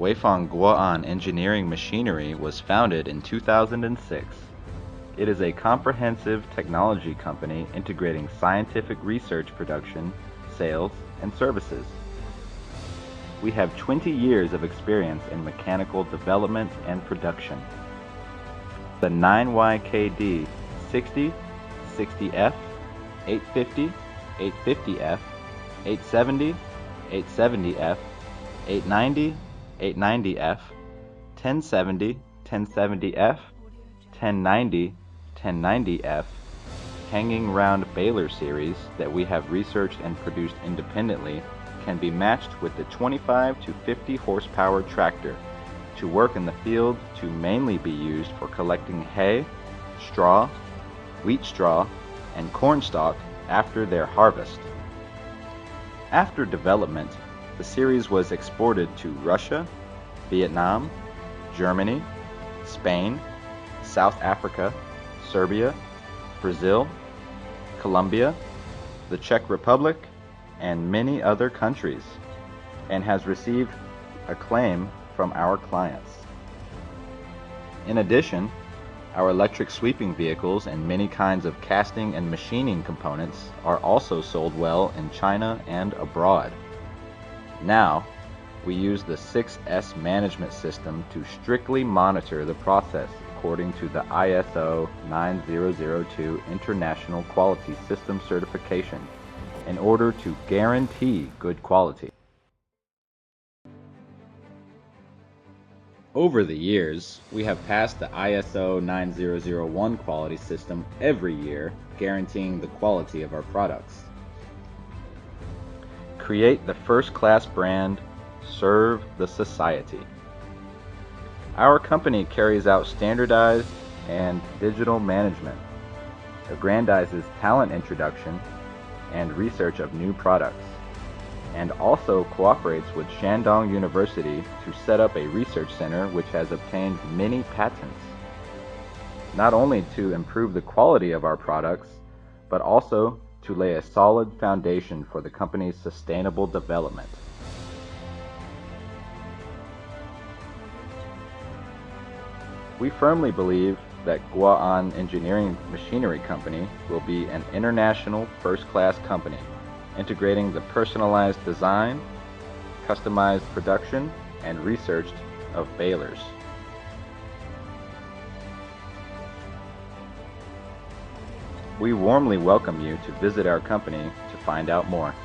Guoan Engineering Machinery was founded in 2006. It is a comprehensive technology company integrating scientific research production, sales, and services. We have 20 years of experience in mechanical development and production. The 9YKD 60, 60F, 850, 850F, 870, 870F, 890, 890F, 1070, 1070F, 1090, 1090F, hanging round baler series that we have researched and produced independently can be matched with the 25 to 50 horsepower tractor to work in the field to mainly be used for collecting hay, straw, wheat straw, and corn stalk after their harvest. After development, the series was exported to Russia, Vietnam, Germany, Spain, South Africa, Serbia, Brazil, Colombia, the Czech Republic, and many other countries, and has received acclaim from our clients. In addition, our electric sweeping vehicles and many kinds of casting and machining components are also sold well in China and abroad. Now, we use the 6S management system to strictly monitor the process according to the ISO 9002 International Quality System certification in order to guarantee good quality. Over the years, we have passed the ISO 9001 quality system every year, guaranteeing the quality of our products. Create the first-class brand, serve the society. Our company carries out standardized and digital management, aggrandizes talent introduction and research of new products, and also cooperates with Shandong University to set up a research center which has obtained many patents, not only to improve the quality of our products, but also to lay a solid foundation for the company's sustainable development. We firmly believe that Guoan Engineering Machinery Company will be an international first-class company, integrating the personalized design, customized production, and research of balers. We warmly welcome you to visit our company to find out more.